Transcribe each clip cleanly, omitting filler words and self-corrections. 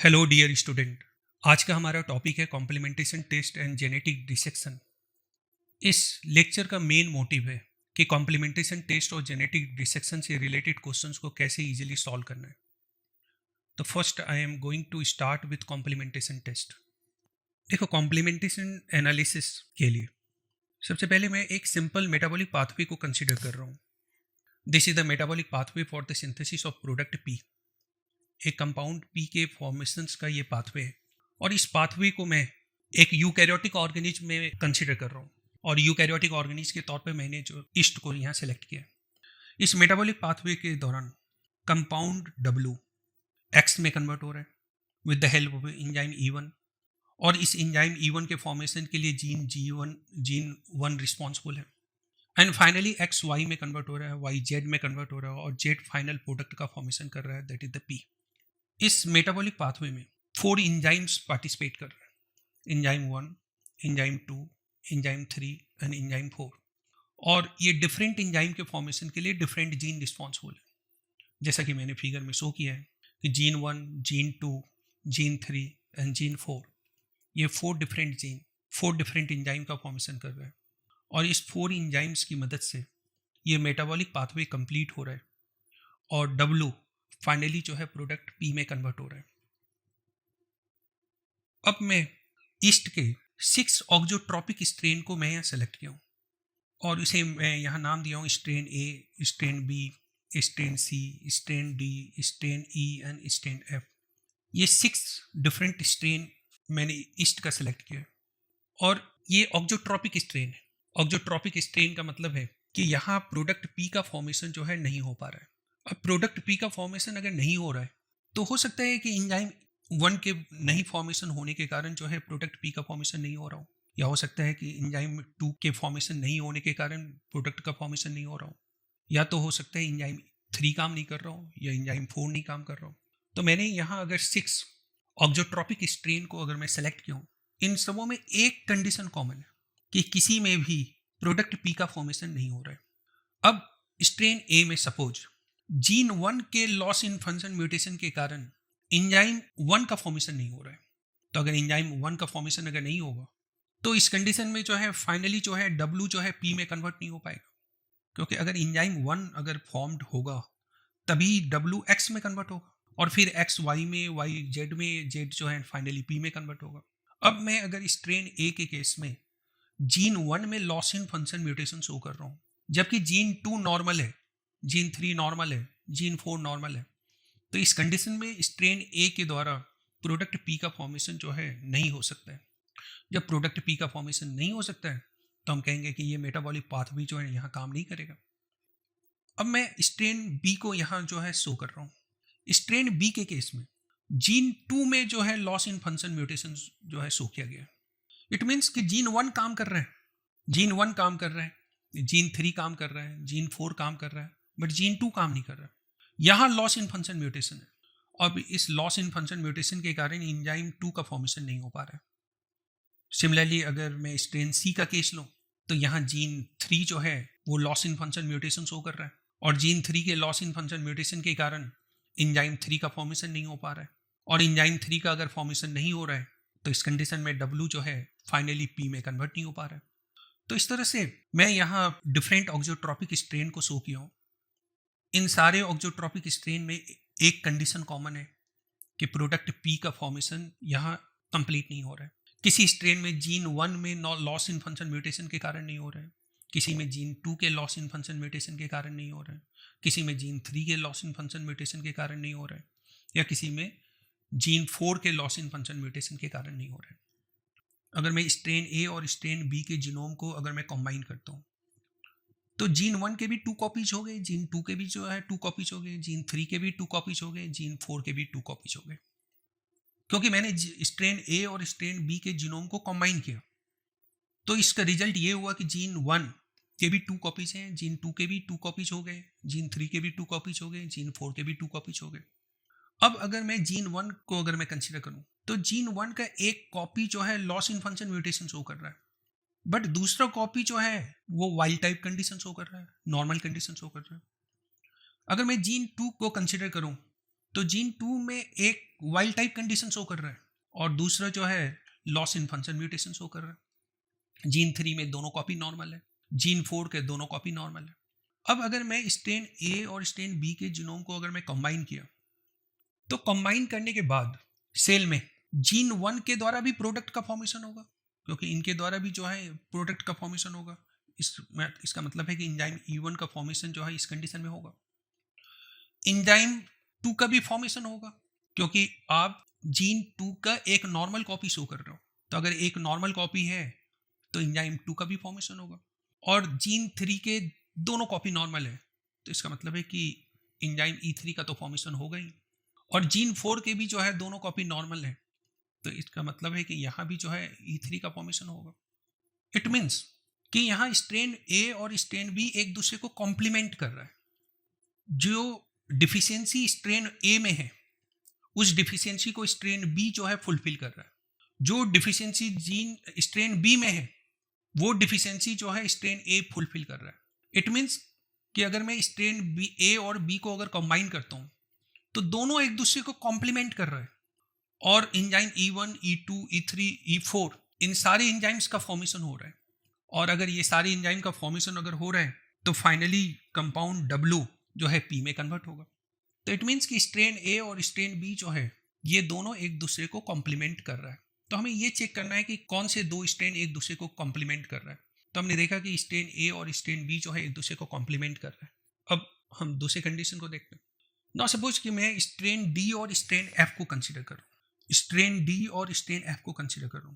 Hello dear student. आज का हमारा टॉपिक है complementation test and genetic dissection. इस लेक्चर का मेन मोटिव है कि कॉम्प्लीमेंटेशन टेस्ट और जेनेटिक डिसेक्शन से रिलेटेड क्वेश्चंस को कैसे इजीली सॉल्व करना है। तो first I am going to start with complementation test. देखो, कॉम्प्लीमेंटेशन एनालिसिस के लिए सबसे पहले मैं एक सिंपल मेटाबॉलिक पाथवे को कंसिडर कर रहा हूँ। This is the metabolic pathway for the synthesis of product P. एक कंपाउंड पी के फॉर्मेशंस का ये पाथवे है और इस पाथवे को मैं एक यूकैरियोटिक ऑर्गेनिज्म में कंसिडर कर रहा हूँ और यूकैरियोटिक ऑर्गेनिज्म के तौर पे मैंने जो ईस्ट को यहाँ सेलेक्ट किया। इस मेटाबॉलिक पाथवे के दौरान कंपाउंड W एक्स में कन्वर्ट हो रहा है with the help of enzyme E1 और इस एंजाइम E1 के फॉर्मेशन के लिए जीन 1 रिस्पॉन्सिबल है एंड फाइनली एक्स वाई में कन्वर्ट हो रहा है, वाई जेड में कन्वर्ट हो रहा है और जेड फाइनल प्रोडक्ट का फॉर्मेशन कर रहा है, दैट इज द पी। इस मेटाबॉलिक पाथवे में 4 एंजाइम्स पार्टिसिपेट कर रहे हैं, enzyme 1, enzyme 2, enzyme 3 and enzyme 4। और ये डिफरेंट एंजाइम के फॉर्मेशन के लिए डिफरेंट जीन रिस्पॉन्सिबल है, जैसा कि मैंने फिगर में शो किया है कि gene 1, gene 2, gene 3 and gene 4, ये 4 डिफरेंट जीन 4 डिफरेंट एंजाइम का फॉर्मेशन कर रहे हैं और इस 4 एंजाइम्स की मदद से ये मेटाबॉलिक पाथवे कंप्लीट हो रहा है और W फाइनली जो है प्रोडक्ट पी में कन्वर्ट हो रहा है। अब मैं ईस्ट के 6 ऑक्सोट्रोपिक स्ट्रेन को मैं यहाँ सेलेक्ट किया हूँ और इसे मैं यहाँ नाम दिया हूँ strain A, strain B, strain C, strain D, strain E and strain F. ये 6 डिफरेंट स्ट्रेन मैंने ईस्ट का सेलेक्ट किया और ये ऑक्सोट्रोपिक स्ट्रेन है। ऑक्सोट्रोपिक स्ट्रेन का मतलब है कि यहाँ प्रोडक्ट पी का फॉर्मेशन जो है नहीं हो पा रहा है। अब प्रोडक्ट पी का फॉर्मेशन अगर नहीं हो रहा है तो हो सकता है कि एंजाइम 1 के नहीं फॉर्मेशन होने के कारण जो है प्रोडक्ट पी का फॉर्मेशन नहीं हो रहा हो, या हो सकता है कि एंजाइम 2 के फॉर्मेशन नहीं होने के कारण प्रोडक्ट का फॉर्मेशन नहीं हो रहा हो, या तो हो सकता है एंजाइम 3 काम नहीं कर रहा हो या एंजाइम 4 नहीं काम कर रहा हो। तो मैंने यहाँ अगर 6 ऑक्सोट्रोपिक स्ट्रेन को अगर मैं सेलेक्ट किया हूँ, इन सबों में एक कंडीशन कॉमन है कि किसी में भी प्रोडक्ट पी का फॉर्मेशन नहीं हो रहा है। अब स्ट्रेन ए में सपोज जीन 1 के लॉस इन फंक्शन म्यूटेशन के कारण एंजाइम 1 का फॉर्मेशन नहीं हो रहा है, तो अगर एंजाइम 1 का फॉर्मेशन अगर नहीं होगा तो इस कंडीशन में जो है फाइनली जो है W जो है P में कन्वर्ट नहीं हो पाएगा, क्योंकि अगर एंजाइम 1 अगर फॉर्म्ड होगा तभी W X में कन्वर्ट होगा और फिर X Y में, Y Z में, Z जो है फाइनली P में कन्वर्ट होगा। अब मैं अगर स्ट्रेन A के केस में जीन 1 में loss in function mutation show कर रहा हूँ, जबकि जीन 2 नॉर्मल है, जीन 3 नॉर्मल है, जीन 4 नॉर्मल है, तो इस कंडीशन में स्ट्रेन ए के द्वारा प्रोडक्ट पी का फॉर्मेशन जो है नहीं हो सकता है। जब प्रोडक्ट पी का फॉर्मेशन नहीं हो सकता है तो हम कहेंगे कि ये मेटाबॉलिक पाथवे जो है यहाँ काम नहीं करेगा। अब मैं स्ट्रेन बी को यहाँ जो है शो कर रहा हूँ। स्ट्रेन बी के केस में जीन 2 में जो है लॉस इन फंक्शन म्यूटेशन जो है शो किया गया। इट मीन्स कि जीन 1 काम कर रहा है, जीन 1 काम कर रहा है, जीन 3 काम कर रहा है, जीन 4 काम कर रहा है, बट जीन 2 काम नहीं कर रहा है। यहाँ लॉस इन फंक्शन म्यूटेशन है और इस लॉस इन फंक्शन म्यूटेशन के कारण एंजाइम 2 का फॉर्मेशन नहीं हो पा रहा है। सिमिलरली अगर मैं स्ट्रेन सी का केस लूँ तो यहाँ जीन 3 जो है वो loss in function mutation show कर रहा है और जीन 3 के लॉस इन फंक्शन म्यूटेशन के कारण एंजाइम 3 का फॉर्मेशन नहीं हो पा रहा है और एंजाइम 3 का अगर फॉर्मेशन नहीं हो रहा है तो इस कंडीशन में W जो है फाइनली P में कन्वर्ट नहीं हो पा रहा है। तो इस तरह से मैं यहाँ डिफरेंट ऑक्सोट्रोपिक स्ट्रेन को शो किया हूँ। इन सारे ऑक्सोट्रोपिक स्ट्रेन में एक कंडीशन कॉमन है कि प्रोडक्ट पी का फॉर्मेशन यहाँ कंप्लीट नहीं हो रहा है। किसी स्ट्रेन में जीन 1 में लॉस इन फंक्शन म्यूटेशन के कारण नहीं हो रहा है, किसी में जीन 2 के लॉस इन फंक्शन म्यूटेशन के कारण नहीं हो रहा है, किसी में जीन 3 के लॉस इन फंक्शन म्यूटेशन के कारण नहीं हो रहा है, या किसी में जीन 4 के लॉस इन फंक्शन म्यूटेशन के कारण नहीं हो रहा है। अगर मैं स्ट्रेन ए और स्ट्रेन बी के जीनोम को अगर मैं कंबाइन करता हूँ तो जीन 1 के भी 2 कॉपीज हो गए, जीन 2 के भी जो है 2 कॉपीज हो गए, जीन 3 के भी 2 कॉपीज हो गए, जीन 4 के भी 2 कॉपीज हो गए, क्योंकि मैंने स्ट्रेन ए और स्ट्रेन बी के जीनोम को कंबाइन किया। तो इसका रिजल्ट ये हुआ कि जीन 1 के भी 2 कॉपीज हैं, जीन 2 के भी 2 कॉपीज हो गए, जीन 3 के भी 2 कॉपीज हो गए, जीन 4 के भी 2 कॉपीज हो गए। अब अगर मैं जीन 1 को अगर मैं कंसीडर करूं तो जीन 1 का एक कॉपी जो है loss in function mutation show कर रहा है, बट दूसरा कॉपी जो है वो वाइल्ड टाइप कंडीशन शो कर रहा है, नॉर्मल कंडीशन शो कर रहा है। अगर मैं जीन 2 को कंसीडर करूं तो जीन 2 में एक वाइल्ड टाइप कंडीशन शो कर रहा है और दूसरा जो है loss in function mutation show कर रहा है। जीन 3 में दोनों कॉपी नॉर्मल है, जीन 4 के दोनों कॉपी नॉर्मल है। अब अगर मैं स्ट्रेन ए और स्ट्रेन बी के जीनोम को अगर मैं कंबाइन किया, तो कंबाइन करने के बाद सेल में जीन 1 के द्वारा भी प्रोडक्ट का फॉर्मेशन होगा, क्योंकि इनके द्वारा भी जो है प्रोडक्ट का फॉर्मेशन होगा। इसका मतलब है कि एंजाइम E1 का फॉर्मेशन जो है इस कंडीशन में होगा। एंजाइम 2 का भी फॉर्मेशन होगा, क्योंकि आप जीन 2 का एक नॉर्मल कॉपी शो कर रहे हो। तो अगर एक नॉर्मल कॉपी है तो एंजाइम 2 का भी फॉर्मेशन होगा। और जीन 3 के दोनों कॉपी नॉर्मल है, तो इसका मतलब है कि एंजाइम E3 का तो फॉर्मेशन होगा ही। और जीन 4 के भी जो है दोनों कॉपी नॉर्मल है, तो इसका मतलब है कि यहाँ भी जो है E3 का फॉर्मेशन होगा। इट मीन्स कि यहाँ स्ट्रेन ए और स्ट्रेन बी एक दूसरे को कॉम्प्लीमेंट कर रहा है। जो डिफिशियंसी स्ट्रेन ए में है उस डिफिशियंसी को स्ट्रेन बी जो है फुलफिल कर रहा है। जो डिफिशियंसी जीन स्ट्रेन बी में है वो डिफिशियंसी जो है स्ट्रेन ए फुलफिल कर रहा है। इट मीन्स कि अगर मैं स्ट्रेन बी ए और बी को अगर कंबाइन करता हूँ तो दोनों एक दूसरे को कॉम्प्लीमेंट कर रहे हैं और enzyme E1, E2, E3, E4 इन सारे एंजाइम्स का फॉर्मेशन हो रहा है। और अगर ये सारे एंजाइम का फॉर्मेशन अगर हो रहा है तो फाइनली कंपाउंड W जो है P में कन्वर्ट होगा। तो इट मीन्स कि स्ट्रेन ए और स्ट्रेन बी जो है ये दोनों एक दूसरे को कॉम्प्लीमेंट कर रहा है। तो हमें ये चेक करना है कि कौन से दो स्ट्रेन एक दूसरे को कॉम्प्लीमेंट कर रहा है। तो हमने देखा कि स्ट्रेन ए और स्ट्रेन बी जो है एक दूसरे को कॉम्प्लीमेंट कर रहा है। अब हम दूसरे कंडीशन को देखते हैं। नाउ सपोज कि मैं स्ट्रेन डी और स्ट्रेन एफ को कंसिडर करूँ, स्ट्रेन डी और स्ट्रेन एफ को कंसिडर करूँ।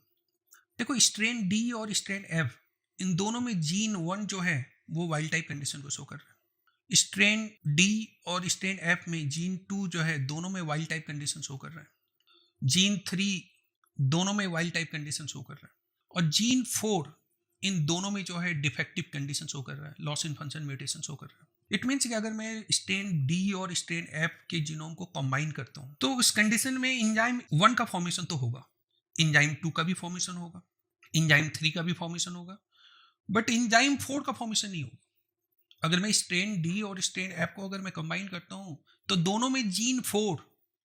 देखो स्ट्रेन डी और स्ट्रेन एफ इन दोनों में जीन 1 जो है वो वाइल्ड टाइप कंडीशन को शो कर रहा है। स्ट्रेन डी और स्ट्रेन एफ में जीन 2 जो है दोनों में वाइल्ड टाइप कंडीशन शो कर रहा है। जीन 3 दोनों में वाइल्ड टाइप कंडीशन शो कर रहा है। और जीन 4 इन दोनों में जो है डिफेक्टिव कंडीशन शो कर रहा है, loss in function mutation show कर रहा है। इट मीन्स कि अगर मैं स्ट्रेन डी और स्ट्रेन एफ के जीनोम को कंबाइन करता हूँ तो उस कंडीशन में एंजाइम 1 का फॉर्मेशन तो होगा, एंजाइम 2 का भी फॉर्मेशन होगा, एंजाइम 3 का भी फॉर्मेशन होगा, बट एंजाइम 4 का फॉर्मेशन नहीं होगा। अगर मैं स्ट्रेन डी और स्ट्रेन एफ को अगर मैं कंबाइन करता हूँ तो दोनों में gene 4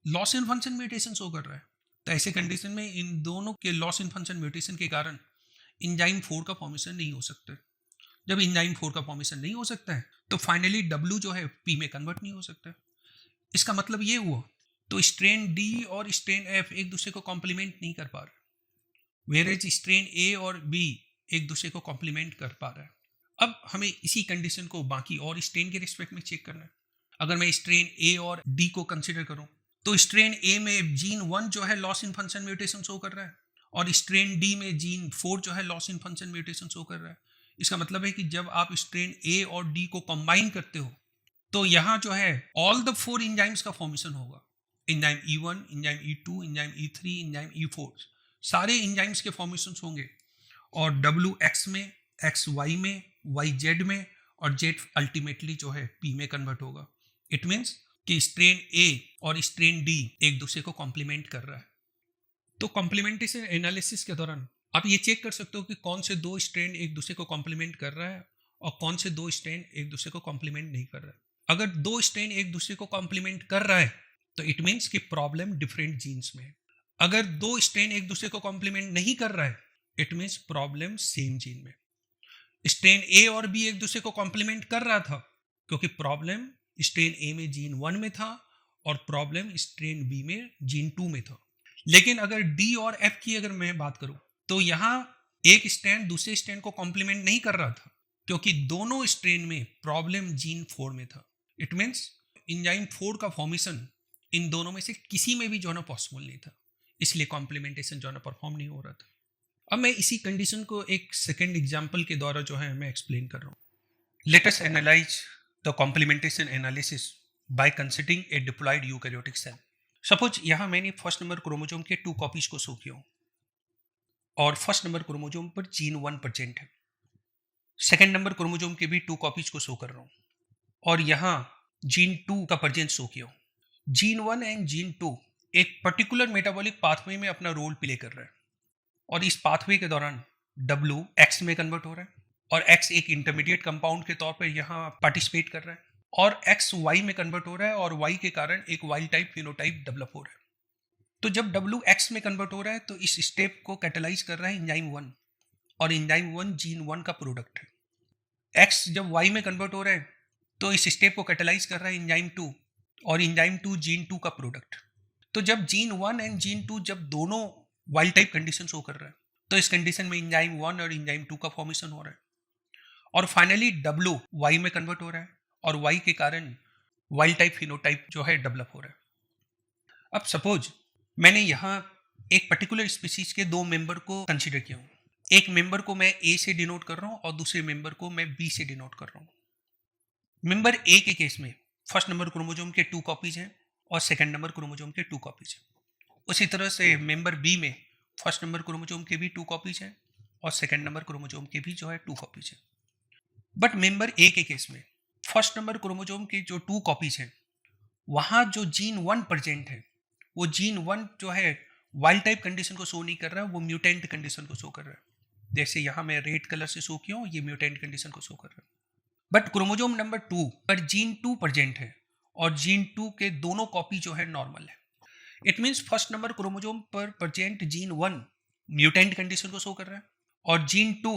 loss in function mutation show कर रहा है। तो ऐसे कंडीशन में इन दोनों के लॉस इन फंक्शन म्यूटेशन के कारण एंजाइम 4 का फॉर्मेशन नहीं हो सकता। जब एंजाइम 4 का फॉर्मेशन नहीं हो सकता है तो फाइनली W जो है P में कन्वर्ट नहीं हो सकता। इसका मतलब ये हुआ तो स्ट्रेन डी और स्ट्रेन एफ एक दूसरे को कॉम्प्लीमेंट नहीं कर पा रहे, वेरेज स्ट्रेन ए और बी एक दूसरे को कॉम्प्लीमेंट कर पा रहा है। अब हमें इसी कंडीशन को बाकी और स्ट्रेन के रिस्पेक्ट में चेक करना है। अगर मैं स्ट्रेन ए और डी को कंसिडर करूं तो स्ट्रेन ए में जीन 1 जो है loss in function mutation show कर रहा है और स्ट्रेन डी में जीन 4 जो है loss in function mutation show कर रहा है। इसका मतलब है कि जब आप स्ट्रेन ए और डी को कंबाइन करते हो तो यहाँ जो है ऑल द 4 एंजाइम्स का फॉर्मेशन होगा। Enzyme E1, enzyme E2, enzyme E3, enzyme E4 सारे एंजाइम्स के फॉर्मेशन होंगे और W X में, X Y में, Y Z में और Z अल्टीमेटली जो है P में कन्वर्ट होगा। इट मीन्स कि स्ट्रेन A और स्ट्रेन D एक दूसरे को कॉम्प्लीमेंट कर रहा है। तो कॉम्प्लीमेंटेशन एनालिसिस के दौरान आप ये चेक कर सकते हो कि कौन से दो स्ट्रेन एक दूसरे को कॉम्प्लीमेंट कर रहा है और कौन से दो स्ट्रेन एक दूसरे को कॉम्प्लीमेंट नहीं कर रहा है। अगर दो स्ट्रेन एक दूसरे को कॉम्प्लीमेंट कर रहा है तो इट मीन्स कि प्रॉब्लम डिफरेंट जीन्स में है। अगर दो स्ट्रेन एक दूसरे को कॉम्प्लीमेंट नहीं कर रहा है it means problem same gene में। स्ट्रेन ए और बी एक दूसरे को कॉम्प्लीमेंट कर रहा था क्योंकि प्रॉब्लम स्ट्रेन ए में जीन 1 में था और प्रॉब्लम स्ट्रेन बी में जीन 2 में था। लेकिन अगर डी और एफ की अगर मैं बात करूं तो यहाँ एक स्ट्रैंड दूसरे स्ट्रैंड को कॉम्प्लीमेंट नहीं कर रहा था क्योंकि दोनों स्ट्रेन में प्रॉब्लम जीन 4 में था। इट मीन्स एंजाइम 4 का फॉर्मेशन इन दोनों में से किसी में भी जो है ना पॉसिबल नहीं था, इसलिए कॉम्प्लीमेंटेशन जो है ना परफॉर्म नहीं हो रहा था। अब मैं इसी कंडीशन को एक सेकेंड एग्जाम्पल के द्वारा जो है मैं एक्सप्लेन कर रहा हूँ। Let us analyse the complementation analysis by considering a diploid eukaryotic cell. Suppose यहाँ मैंने फर्स्ट नंबर क्रोमोसोम के 2 कॉपीज को शो किया और फर्स्ट नंबर क्रोमोसोम पर जीन 1 प्रेजेंट है, सेकेंड नंबर क्रोमोसोम के भी 2 कॉपीज को शो कर रहा हूँ और यहाँ जीन 2 का प्रेजेंस शो किया। जीन 1 एंड जीन 2 एक पर्टिकुलर मेटाबॉलिक पाथवे में अपना रोल प्ले कर रहा है और इस पाथवे के दौरान W X में कन्वर्ट हो रहा है और X एक इंटरमीडिएट कंपाउंड के तौर पर यहाँ पार्टिसिपेट कर रहा है और X Y में कन्वर्ट हो रहा है और Y के कारण एक वाइल्ड टाइप फिनोटाइप डेवलप हो रहा है। तो जब W X में कन्वर्ट हो रहा है तो इस स्टेप को कैटेलाइज कर रहा है एंजाइम 1, और एंजाइम 1 जीन 1 का प्रोडक्ट है। X जब Y में कन्वर्ट हो रहा है तो इस स्टेप को कैटेलाइज कर रहा है एंजाइम 2, और एंजाइम 2 जीन 2 का प्रोडक्ट। तो जब जीन 1 एंड जीन 2 जब दोनों वाइल्ड टाइप कंडीशन शो कर रहा है तो इस कंडीशन में एंजाइम 1 और एंजाइम 2 का फॉर्मेशन हो रहा है, और फाइनली W Y में कन्वर्ट हो रहा है और Y के कारण वाइल्ड टाइप फिनोटाइप जो है डेवलप हो रहा है। अब सपोज मैंने यहाँ एक पर्टिकुलर स्पीसीज के दो मेंबर को कंसीडर किया हूँ। एक मेंबर को मैं A से डिनोट कर रहा हूँ और दूसरे मेंबर को मैं B से डिनोट कर रहा हूँ। मेंबर A के केस में फर्स्ट नंबर क्रोमोसोम के 2 कॉपीज हैं और सेकंड नंबर क्रोमोसोम के 2 कॉपीज हैं। उसी तरह से मेंबर B में फर्स्ट नंबर क्रोमोसोम के भी 2 कॉपीज हैं और सेकंड नंबर क्रोमोसोम के भी जो है 2 कॉपीज हैं। बट मेंबर A के केस में फर्स्ट नंबर क्रोमोसोम के जो 2 कॉपीज हैं वहाँ जो जीन 1 प्रेजेंट है वो जीन 1 जो है वाइल्ड टाइप कंडीशन को शो नहीं कर रहा है, वो म्यूटेंट कंडीशन को शो कर रहा है। जैसे यहाँ मैं रेड कलर से शो किया हूँ, ये म्यूटेंट कंडीशन को शो कर रहा है। बट क्रोमोसोम नंबर 2 पर जीन 2 प्रेजेंट है और जीन 2 के दोनों कॉपी जो है नॉर्मल है। It means first number chromosome पर प्रेजेंट जीन 1 म्यूटेंट कंडीशन को शो कर रहा है और जीन 2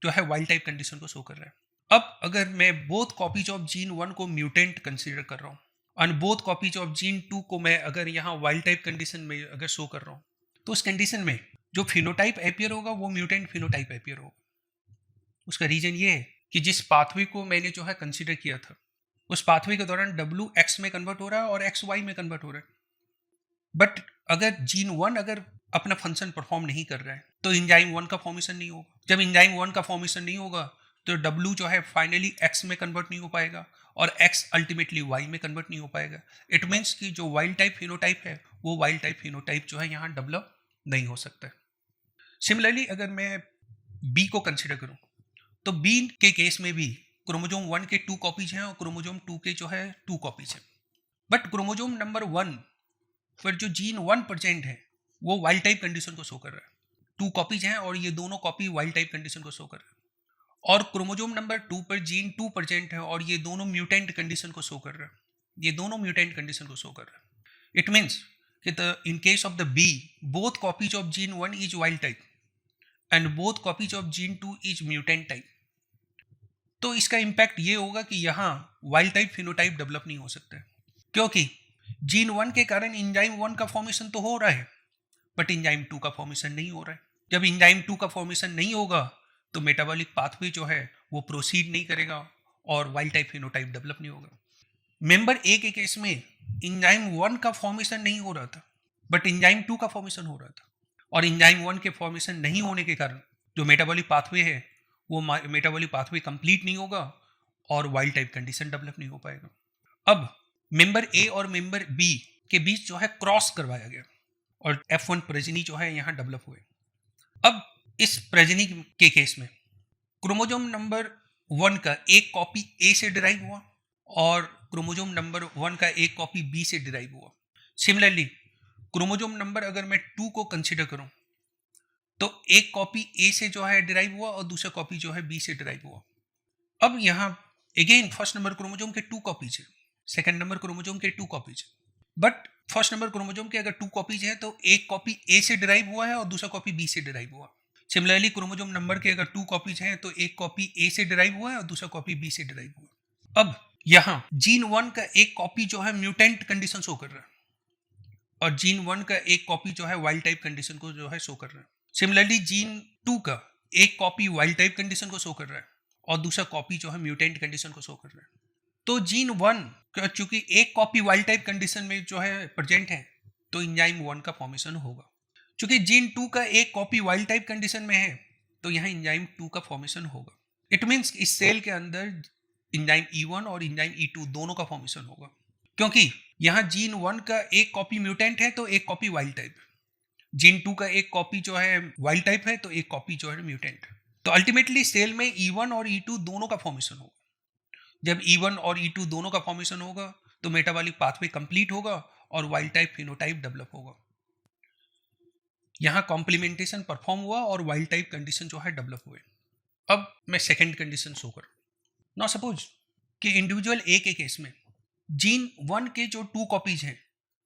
जो है वाइल्ड टाइप कंडीशन को शो कर रहा है। अब अगर मैं बोथ कॉपीज ऑफ जीन 1 को म्यूटेंट कंसीडर कर रहा हूँ और बोथ कॉपीज ऑफ जीन 2 को मैं अगर यहाँ वाइल्ड टाइप कंडीशन में अगर शो कर रहा हूँ तो उस कंडीशन में जो फिनोटाइप अपीयर होगा वो म्यूटेंट फिनोटाइप अपीयर होगा। उसका रीजन ये है कि जिस पाथवे को मैंने जो है कंसीडर किया था उस पाथवे के दौरान W X में कन्वर्ट हो रहा है और X Y में कन्वर्ट हो रहा है। बट अगर जीन 1 अगर अपना फंक्शन परफॉर्म नहीं कर रहा है तो एंजाइम 1 का फॉर्मेशन नहीं होगा। जब एंजाइम 1 का फॉर्मेशन नहीं होगा तो W जो है फाइनली X में कन्वर्ट नहीं हो पाएगा और X अल्टीमेटली Y में कन्वर्ट नहीं हो पाएगा। इट मीन्स कि जो वाइल्ड टाइप फिनोटाइप है वो वाइल्ड टाइप फिनोटाइप जो है यहाँ डेवलप नहीं हो सकता। सिमिलरली अगर मैं B को कंसिडर करूँ तो B के केस में भी क्रोमोसोम 1 के 2 कॉपीज हैं और क्रोमोसोम 2 के जो है 2 कॉपीज हैं। बट क्रोमोसोम नंबर 1 पर जो जीन 1 प्रेजेंट है वो वाइल्ड टाइप कंडीशन को शो कर रहा है। 2 कॉपीज हैं और ये दोनों कॉपी वाइल्ड टाइप कंडीशन को शो कर रहा है। और क्रोमोसोम नंबर 2 पर जीन 2 प्रेजेंट है और ये दोनों म्यूटेंट कंडीशन को शो कर रहा है। ये दोनों म्यूटेंट कंडीशन को शो कर रहा है। इट मीन्स कि in case of the B both copies of gene 1 is wild type and both copies of gene 2 is mutant type. तो इसका इम्पैक्ट ये होगा कि यहाँ वाइल्ड टाइप फिनोटाइप डेवलप नहीं हो सकता है, क्योंकि जीन 1 के कारण एंजाइम 1 का फॉर्मेशन तो हो रहा है बट एंजाइम 2 का फॉर्मेशन नहीं हो रहा है। जब एंजाइम 2 का फॉर्मेशन नहीं होगा तो मेटाबॉलिक पाथवे जो है वो प्रोसीड नहीं करेगा और वाइल्ड टाइप फिनोटाइप डेवलप नहीं होगा। मेंबर ए के केस में एंजाइम 1 का फॉर्मेशन नहीं हो रहा था बट एंजाइम 2 का फॉर्मेशन हो रहा था, और एंजाइम 1 के फॉर्मेशन नहीं होने के कारण जो मेटाबॉलिक पाथवे है वो मेटाबॉलिक पाथवे कंप्लीट नहीं होगा और वाइल्ड टाइप कंडीशन डेवलप नहीं हो पाएगा। अब मेंबर ए और मेंबर बी के बीच जो है क्रॉस करवाया गया और F1 प्रेजनी जो है यहाँ डेवलप हुए। अब इस प्रेजनी के केस में क्रोमोसोम नंबर 1 का एक कॉपी ए से डिराइव हुआ और क्रोमोसोम नंबर 1 का एक कॉपी बी से डिराइव हुआ। सिमिलरली क्रोमोसोम नंबर अगर मैं 2 को कंसीडर करूं तो एक कॉपी ए से जो है डिराइव हुआ और दूसरा कॉपी जो है बी से डिराइव हुआ। अब यहाँ अगेन फर्स्ट नंबर क्रोमोसोम के 2 कॉपीज है, सेकंड नंबर क्रोमोसोम के 2 कॉपीज है। बट फर्स्ट नंबर क्रोमोसोम के अगर 2 कॉपीज हैं तो एक कॉपी ए से डिराइव हुआ है और दूसरा कॉपी बी से डिराइव हुआ। सिमिलरली क्रोमोसोम नंबर के अगर 2 कॉपीज हैं तो एक कॉपी ए से डिराइव हुआ है और दूसरा कॉपी बी से डिराइव हुआ। अब यहाँ जीन 1 का एक कॉपी जो है म्यूटेंट कंडीशन शो कर रहा है और जीन 1 का एक कॉपी जो है वाइल्ड टाइप कंडीशन को जो है शो कर रहा है। सिमिलरली जीन 2 का एक कॉपी वाइल्ड टाइप कंडीशन को शो कर रहा है और दूसरा कॉपी जो है म्यूटेंट कंडीशन को शो कर रहा है। तो जीन 1 का चूंकि एक कॉपी वाइल्ड टाइप कंडीशन में जो है प्रेजेंट है तो एंजाइम 1 का फॉर्मेशन होगा। चूंकि जीन 2 का एक कॉपी वाइल्ड टाइप कंडीशन में है तो यहाँ एंजाइम 2 का फॉर्मेशन होगा। इट मीन्स इस सेल के अंदर एंजाइम E1 और एंजाइम E2 दोनों का फॉर्मेशन होगा, क्योंकि यहाँ जीन 1 का एक कॉपी म्यूटेंट है तो एक कॉपी वाइल्ड टाइप, जीन 2 का एक कॉपी जो है वाइल्ड टाइप है तो एक कॉपी जो है म्यूटेंट। तो अल्टीमेटली सेल में E1 और E2 दोनों का फॉर्मेशन होगा। जब E1 और E2 दोनों का फॉर्मेशन होगा तो मेटाबॉलिक पाथवे कंप्लीट होगा और वाइल्ड टाइप फिनोटाइप डेवलप होगा। यहाँ कॉम्प्लीमेंटेशन परफॉर्म हुआ और वाइल्ड टाइप कंडीशन जो है डेवलप हुए। अब मैं सेकंड कंडीशन शो करूँ। नाउ सपोज कि इंडिविजुअल ए के केस में जीन 1 के जो 2 कॉपीज हैं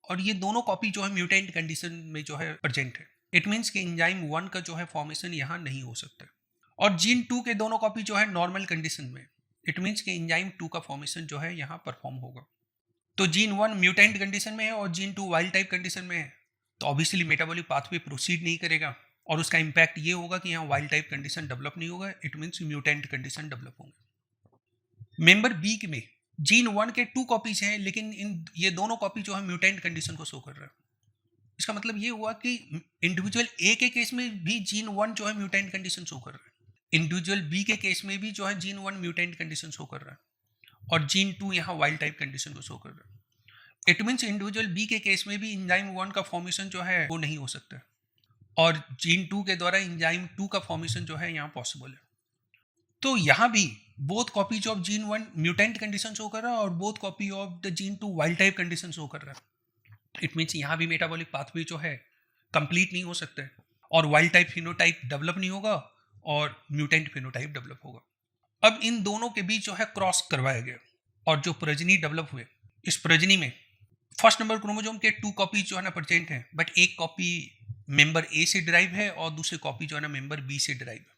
और ये दोनों कॉपी जो है म्यूटेंट कंडीशन में जो है प्रेजेंट है, इट मीन्स कि एंजाइम 1 का जो है फॉर्मेशन यहाँ नहीं हो सकता। और जीन 2 के दोनों कॉपी जो है नॉर्मल कंडीशन में, इट मीन्स कि एंजाइम 2 का फॉर्मेशन जो है यहाँ परफॉर्म होगा। तो जीन 1 म्यूटेंट कंडीशन में है और जीन 2 वाइल्ड टाइप कंडीशन में है, तो ऑब्वियसली मेटाबॉलिक पाथवे प्रोसीड नहीं करेगा और उसका इंपैक्ट ये होगा कि यहाँ वाइल्ड टाइप कंडीशन डेवलप नहीं होगा, it means mutant condition develop होंगे। मेंबर बी में जीन 1 के 2 कॉपीज हैं, लेकिन ये दोनों कॉपी जो है म्यूटेंट कंडीशन को शो कर रहा है। इसका मतलब ये हुआ कि इंडिविजुअल ए के केस में भी जीन 1 जो है म्यूटेंट कंडीशन शो कर रहा है, इंडिविजुअल बी के केस में भी जो है जीन 1 म्यूटेंट कंडीशन शो कर रहा है और जीन 2 यहाँ वाइल्ड टाइप कंडीशन को शो कर रहा है। इट मीन्स इंडिविजुअल बी के केस में भी एंजाइम 1 का फॉर्मेशन जो है वो नहीं हो सकता और जीन 2 के द्वारा एंजाइम 2 का फॉर्मेशन जो है यहाँ पॉसिबल है। तो यहाँ भी both copies of gene 1 mutant condition show कर रहा है और both copy of the gene 2 wild type condition show कर रहा है। इट मीन्स यहाँ भी मेटाबॉलिक पाथवे जो है कंप्लीट नहीं हो सकता है और वाइल्ड टाइप फिनोटाइप डेवलप नहीं होगा और म्यूटेंट फिनोटाइप डेवलप होगा। अब इन दोनों के बीच जो है क्रॉस करवाया गया और जो प्रोजेनी डेवलप हुए, इस प्रोजेनी में फर्स्ट नंबर क्रोमोसोम के 2 कॉपीज जो है ना प्रेजेंट है, बट एक कॉपी मेंबर ए से डिराइव है और दूसरी कॉपी जो है ना मेंबर बी से डिराइव है।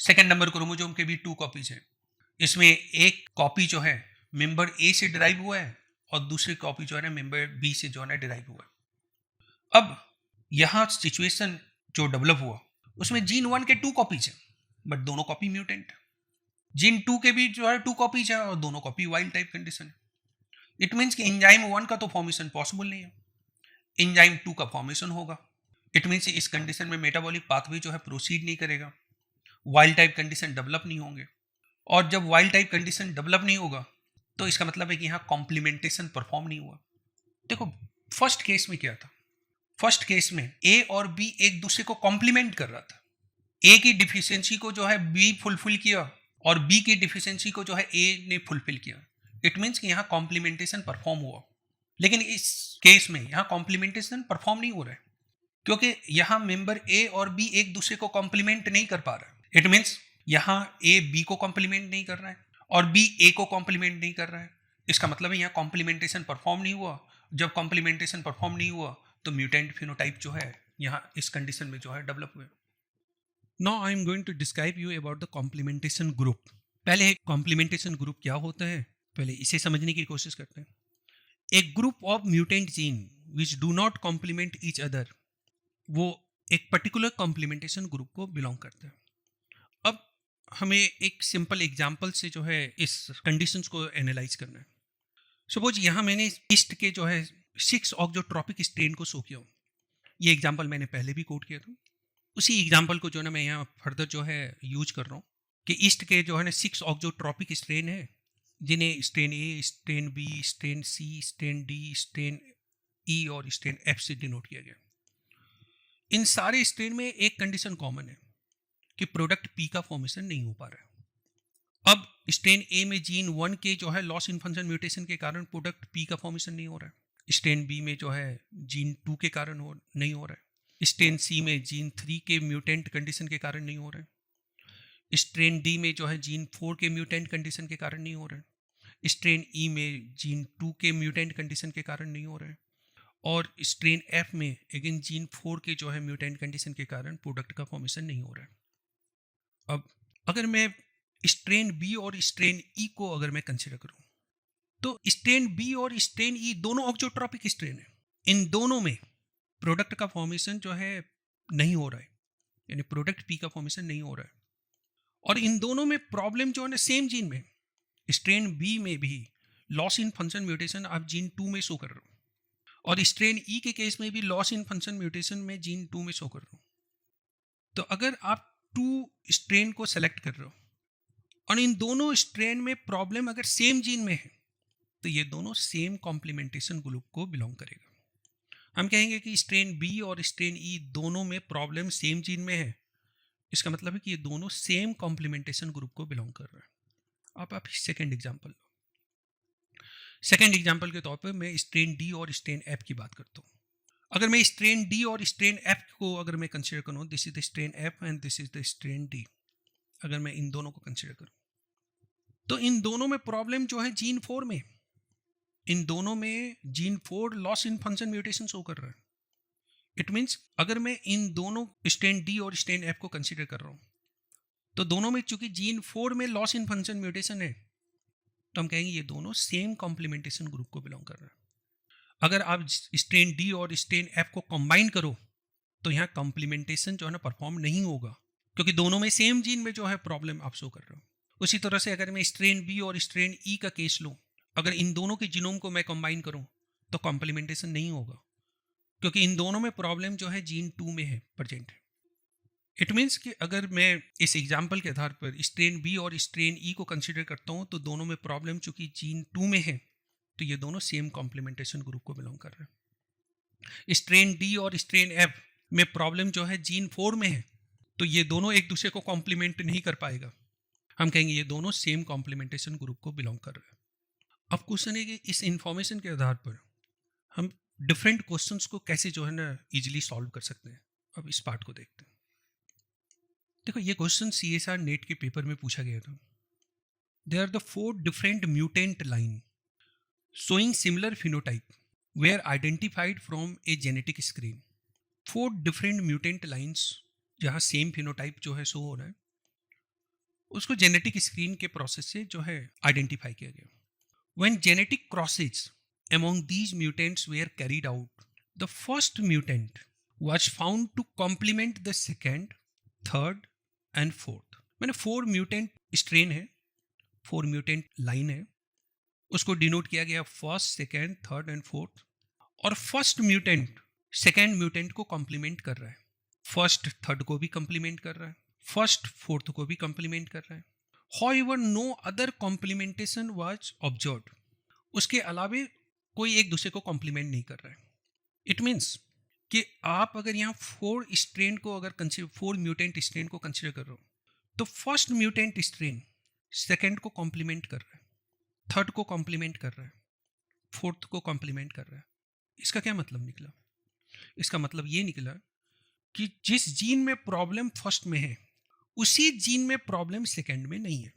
सेकेंड नंबर क्रोमोसोम के भी 2 कॉपीज हैं, इसमें एक कॉपी जो है मेंबर ए से डिराइव हुआ है और दूसरी कॉपी जो है ना मेंबर बी से जो है ना डिराइव हुआ है। अब यहाँ सिचुएशन जो डेवलप हुआ उसमें जीन 1 के 2 कॉपीज हैं बट दोनों कॉपी म्यूटेंट। जीन 2 के भी जो है 2 कॉपीज है और दोनों कॉपी वाइल्ड टाइप कंडीशन है। इट मीन्स कि एंजाइम 1 का तो फॉर्मेशन पॉसिबल नहीं है, एंजाइम 2 का फॉर्मेशन होगा। इट मीन्स इस कंडीशन में मेटाबॉलिक पाथवे जो है प्रोसीड नहीं करेगा, वाइल्ड टाइप कंडीशन डेवलप नहीं होंगे और जब वाइल्ड टाइप कंडीशन डेवलप नहीं होगा तो इसका मतलब है कि यहाँ कॉम्प्लीमेंटेशन परफॉर्म नहीं हुआ। देखो फर्स्ट केस में क्या था, फर्स्ट केस में ए और बी एक दूसरे को कॉम्प्लीमेंट कर रहा था। ए की डिफिशियंसी को जो है बी फुलफिल किया और बी की डिफिशियंसी को जो है ए ने फुलफिल किया। इट मीन्स कि यहाँ कॉम्प्लीमेंटेशन परफॉर्म हुआ, लेकिन इस केस में यहाँ कॉम्प्लीमेंटेशन परफॉर्म नहीं हो रहा है क्योंकि यहाँ मेंबर ए और बी एक दूसरे को कॉम्प्लीमेंट नहीं कर पा रहा है। इट मीन्स यहाँ ए बी को कॉम्प्लीमेंट नहीं कर रहा है और बी ए को कॉम्प्लीमेंट नहीं कर रहा है। इसका मतलब है यहाँ कॉम्प्लीमेंटेशन परफॉर्म नहीं हुआ। जब कॉम्प्लीमेंटेशन परफॉर्म नहीं हुआ तो म्यूटेंट फिनोटाइप जो है यहाँ इस कंडीशन में जो है डेवलप हुए। Now I am going to describe you about the complementation group. पहले कॉम्प्लीमेंटेशन ग्रुप क्या होता है पहले इसे समझने की कोशिश करते हैं। एक group of mutant gene which do not complement each other, वो एक पर्टिकुलर कॉम्प्लीमेंटेशन ग्रुप को बिलोंग करता है। अब हमें एक सिंपल एग्जांपल से जो है इस कंडीशंस को एनालाइज करना है। सपोज यहाँ मैंने ईस्ट के जो है 6 ऑक्सोट्रोपिक स्ट्रेन को शो किया। ये एग्जांपल मैंने पहले भी कोट किया था, उसी एग्जांपल को जो है मैं यहाँ फर्दर जो है यूज कर रहा हूँ कि ईस्ट के जो है ना 6 ऑक्सोट्रोपिक स्ट्रेन है जिन्हें strain A, strain B, strain C, strain D, strain ई और स्ट्रेन एफ से डिनोट किया गया। इन सारे स्ट्रेन में एक कंडीशन कॉमन है कि प्रोडक्ट पी का फॉर्मेशन नहीं हो पा रहा है। अब स्ट्रेन ए में जीन 1 के जो है लॉस इन फंक्शन म्यूटेशन के कारण प्रोडक्ट पी का फॉर्मेशन नहीं हो रहा है। स्ट्रेन बी में जो है जीन 2 के कारण नहीं हो रहा है। स्ट्रेन सी में जीन 3 के म्यूटेंट कंडीशन के कारण नहीं हो रहा है। स्ट्रेन डी में जो है जीन 4 के म्यूटेंट कंडीशन के कारण नहीं हो रहा है। स्ट्रेन ई में जीन 2 के म्यूटेंट कंडीशन के कारण नहीं हो रहा है और स्ट्रेन एफ में अगेन जीन 4 के जो है म्यूटेंट कंडीशन के कारण प्रोडक्ट का फॉर्मेशन नहीं हो रहा है। अब अगर मैं स्ट्रेन बी और स्ट्रेन ई को अगर मैं कंसिडर करूं तो स्ट्रेन बी और स्ट्रेन ई दोनों ऑक्सोट्रोपिक स्ट्रेन है। इन दोनों में प्रोडक्ट का फॉर्मेशन जो है नहीं हो रहा है, यानी प्रोडक्ट पी का फॉर्मेशन नहीं हो रहा है और इन दोनों में प्रॉब्लम जो है ना सेम जीन में। स्ट्रेन बी में भी लॉस इन फंक्शन म्यूटेशन आप जीन 2 में शो कर रहे हो और स्ट्रेन ई के केस में भी लॉस इन फंक्शन म्यूटेशन में जीन 2 में शो कर रहे हो। तो अगर आप 2 स्ट्रेन को सेलेक्ट कर रहे हो और इन दोनों स्ट्रेन में प्रॉब्लम अगर सेम जीन में है तो ये दोनों सेम कॉम्प्लीमेंटेशन ग्रुप को बिलोंग करेगा। हम कहेंगे कि स्ट्रेन बी और स्ट्रेन ई दोनों में प्रॉब्लम सेम जीन में है, इसका मतलब है कि ये दोनों सेम कॉम्प्लीमेंटेशन ग्रुप को बिलोंग कर रहा है। आप सेकेंड एग्जाम्पल लो। सेकेंड एग्जाम्पल के तौर पर मैं स्ट्रेन डी और स्ट्रेन एफ की बात करता हूँ। अगर मैं स्ट्रेन डी और स्ट्रेन एफ को अगर मैं कंसिडर करूँ, this is the strain F and this is the strain D, अगर मैं इन दोनों को कंसिडर करूँ तो इन दोनों में प्रॉब्लम जो है जीन 4 में, इन दोनों में gene 4 loss in function mutation show कर रहा है। इट मीन्स अगर मैं इन दोनों स्ट्रेन डी और स्ट्रेन एफ को कंसीडर कर रहा हूँ, तो दोनों में चूंकि जीन 4 में लॉस इन फंक्शन म्यूटेशन है, तो हम कहेंगे ये दोनों सेम कॉम्प्लीमेंटेशन ग्रुप को बिलोंग कर रहा है। अगर आप स्ट्रेन डी और स्ट्रेन एफ को कंबाइन करो तो यहाँ कॉम्प्लीमेंटेशन जो है ना परफॉर्म नहीं होगा, क्योंकि दोनों में सेम जीन में जो है प्रॉब्लम आप शो कर रहे हो। उसी तरह से अगर मैं स्ट्रेन बी और स्ट्रेन ई का केस लूँ, अगर इन दोनों के जीनोम को मैं कंबाइन करूँ तो कॉम्प्लीमेंटेशन नहीं होगा, क्योंकि इन दोनों में प्रॉब्लम जो है जीन 2 में है, प्रेजेंट है। इट मीन्स कि अगर मैं इस एग्जाम्पल के आधार पर स्ट्रेन बी और स्ट्रेन ई को कंसिडर करता हूँ, तो दोनों में प्रॉब्लम चूंकि जीन 2 में है, तो ये दोनों सेम कॉम्प्लीमेंटेशन ग्रुप को बिलोंग कर रहे हैं। स्ट्रेन डी और स्ट्रेन एफ में प्रॉब्लम जो है जीन 4 में है, तो ये दोनों एक दूसरे को कॉम्प्लीमेंट नहीं कर पाएगा, हम कहेंगे ये दोनों सेम कॉम्प्लीमेंटेशन ग्रुप को बिलोंग कर रहे हैं। अब क्वेश्चन है कि इस इंफॉर्मेशन के आधार पर हम डिफरेंट क्वेश्चंस को कैसे जो है ना इजीली सॉल्व कर सकते हैं। अब इस पार्ट को देखते हैं। देखो, ये क्वेश्चन CSR नेट के पेपर में पूछा गया था। There are the 4 different mutant line showing similar phenotype were identified from a genetic screen. 4 different mutant lines जहाँ सेम फिनोटाइप जो है शो हो रहा है, उसको जेनेटिक स्क्रीन के प्रोसेस से जो है आइडेंटिफाई किया गया। When genetic crosses among these mutants were carried out, the first mutant was found to complement the second, third and fourth. मैंने 4 म्यूटेंट स्ट्रेन है, 4 म्यूटेंट लाइन है, उसको डिनोट किया गया first, second, third and fourth. और first mutant second mutant को complement कर रहा है, फर्स्ट थर्ड को भी कॉम्प्लीमेंट कर रहा है, फर्स्ट फोर्थ को भी कॉम्प्लीमेंट कर रहा है। However, no other complementation was observed. उसके अलावे कोई एक दूसरे को कॉम्प्लीमेंट नहीं कर रहा है। इट मीन्स कि आप अगर यहाँ 4 स्ट्रेन को अगर 4 म्यूटेंट स्ट्रेन को कंसिडर कर रहे हो, तो फर्स्ट म्यूटेंट स्ट्रेन सेकेंड को कॉम्प्लीमेंट कर रहा है, थर्ड को कॉम्प्लीमेंट कर रहा है, फोर्थ को कॉम्प्लीमेंट कर रहा है। इसका क्या मतलब निकला? इसका मतलब ये निकला कि जिस जीन में प्रॉब्लम फर्स्ट में है, उसी जीन में प्रॉब्लम सेकेंड में नहीं है,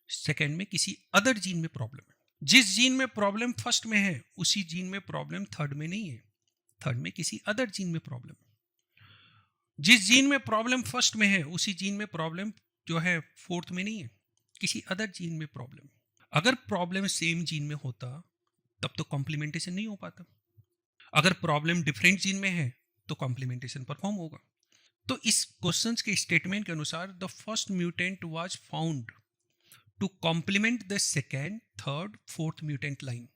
सेकेंड में किसी अदर जीन में प्रॉब्लम है। जिस जीन में प्रॉब्लम फर्स्ट में है, उसी जीन में प्रॉब्लम थर्ड में नहीं है, थर्ड में किसी अदर जीन में प्रॉब्लम है। जिस जीन में प्रॉब्लम फर्स्ट में है, उसी जीन में प्रॉब्लम जो है फोर्थ में नहीं है, किसी अदर जीन में प्रॉब्लम। अगर प्रॉब्लम सेम जीन में होता तब तो कॉम्प्लीमेंटेशन नहीं हो पाता। अगर प्रॉब्लम डिफरेंट जीन में है तो कॉम्प्लीमेंटेशन परफॉर्म होगा। तो इस क्वेश्चन के स्टेटमेंट के अनुसार the first mutant was found to complement the second, third, fourth mutant line.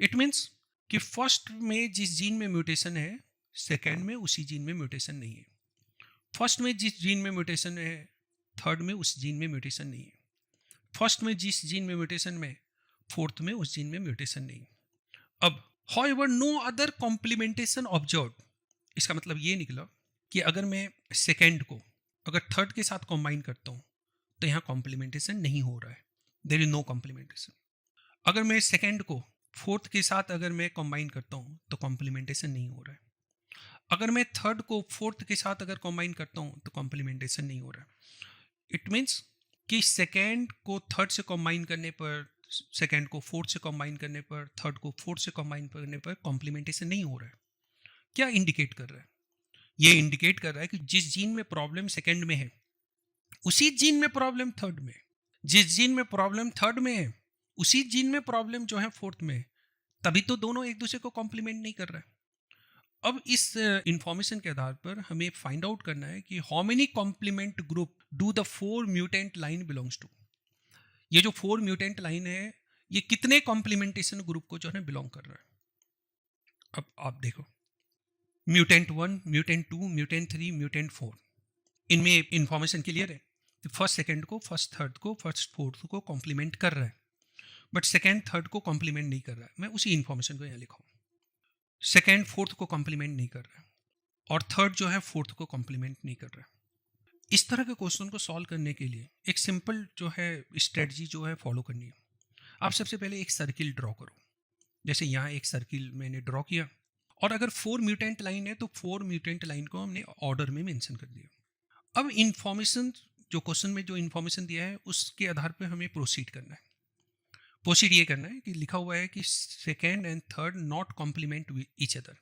It means कि फर्स्ट में जिस जीन में म्यूटेशन है, सेकेंड में उसी जीन में म्यूटेशन नहीं है। फर्स्ट में जिस जीन में म्यूटेशन है, थर्ड में उस जीन में म्यूटेशन नहीं है। फर्स्ट में जिस जीन में म्यूटेशन में, फोर्थ में उस जीन में म्यूटेशन नहीं। अब however no other complementation observed, इसका मतलब ये निकला कि अगर मैं सेकेंड को अगर थर्ड के साथ कंबाइन करता हूँ तो यहाँ कॉम्प्लीमेंटेशन नहीं हो रहा है, देयर इज नो कॉम्प्लीमेंटेशन। अगर मैं सेकेंड को फोर्थ के साथ अगर मैं कंबाइन करता हूँ तो कॉम्प्लीमेंटेशन नहीं हो रहा है। अगर मैं थर्ड को फोर्थ के साथ अगर कंबाइन करता हूँ तो कॉम्प्लीमेंटेशन नहीं हो रहा है। इट मीन्स कि सेकेंड को थर्ड से कंबाइन करने पर, सेकेंड को फोर्थ से कंबाइन करने पर, थर्ड को फोर्थ से कंबाइन करने पर कॉम्प्लीमेंटेशन नहीं हो रहा है। क्या इंडिकेट कर रहा है? ये इंडिकेट कर रहा है कि जिस जीन में प्रॉब्लम सेकेंड में है, उसी जीन में प्रॉब्लम थर्ड में, जिस जीन में प्रॉब्लम थर्ड में है, उसी जीन में प्रॉब्लम जो है फोर्थ में, तभी तो दोनों एक दूसरे को कॉम्प्लीमेंट नहीं कर रहा है। अब इस इंफॉर्मेशन के आधार पर हमें फाइंड आउट करना है कि how many complement group do the 4 mutant line belongs to. ये जो 4 म्यूटेंट लाइन है, ये कितने कॉम्प्लीमेंटेशन ग्रुप को जो है बिलोंग कर रहा है। अब आप देखो, म्यूटेंट 1, म्यूटेंट 2, म्यूटेंट 3, म्यूटेंट 4, इनमें इंफॉर्मेशन क्लियर है। फर्स्ट सेकेंड को, फर्स्ट थर्ड को, फर्स्ट फोर्थ को कॉम्प्लीमेंट कर रहा है, बट सेकेंड थर्ड को कॉम्प्लीमेंट नहीं कर रहा है। मैं उसी इंफॉर्मेशन को यहाँ लिखा हूँ। सेकेंड फोर्थ को कॉम्प्लीमेंट नहीं कर रहा है और थर्ड जो है फोर्थ को कॉम्प्लीमेंट नहीं कर रहा है। इस तरह के क्वेश्चन को सॉल्व करने के लिए एक सिंपल जो है स्ट्रेटजी जो है फॉलो करनी है। आप सबसे पहले एक सर्किल ड्रॉ करो। जैसे यहाँ एक सर्किल मैंने ड्रॉ किया, और अगर 4 म्यूटेंट लाइन है तो 4 म्यूटेंट लाइन को हमने ऑर्डर में मेंशन कर दिया। अब इंफॉर्मेशन जो क्वेश्चन में जो इंफॉर्मेशन दिया है, उसके आधार पर हमें प्रोसीड करना है। प्रोसीड ये करना है कि लिखा हुआ है कि second and third not complement each other,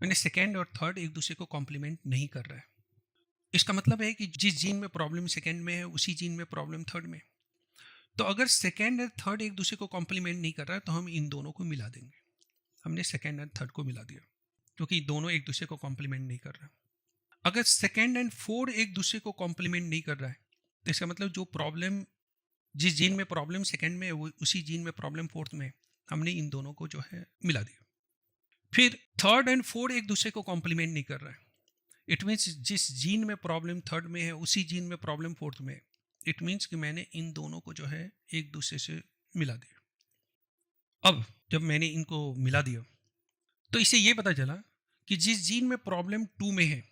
यानी सेकेंड और थर्ड एक दूसरे को कॉम्प्लीमेंट नहीं कर रहा है। इसका मतलब है कि जिस जीन में प्रॉब्लम सेकेंड में है उसी जीन में प्रॉब्लम थर्ड में। तो अगर सेकेंड और थर्ड एक दूसरे को कॉम्प्लीमेंट नहीं कर रहा है तो हम इन दोनों को मिला देंगे। हमने सेकेंड एंड थर्ड को मिला दिया क्योंकि दोनों एक दूसरे को कॉम्प्लीमेंट नहीं कर रहा। अगर सेकेंड एंड फोर्थ एक दूसरे को कॉम्प्लीमेंट नहीं कर रहा है तो इसका मतलब जो प्रॉब्लम जिस जीन में प्रॉब्लम सेकेंड में है वो उसी जीन में प्रॉब्लम फोर्थ में, हमने इन दोनों को जो है मिला दिया। फिर थर्ड एंड फोर्थ एक दूसरे को कॉम्प्लीमेंट नहीं कर रहा है। इट मीन्स जिस जीन में प्रॉब्लम थर्ड में है उसी जीन में प्रॉब्लम फोर्थ में। इट मीन्स कि मैंने इन दोनों को जो है एक दूसरे से मिला दिया। अब जब मैंने इनको मिला दिया तो इससे ये पता चला कि जिस जीन में प्रॉब्लम टू में है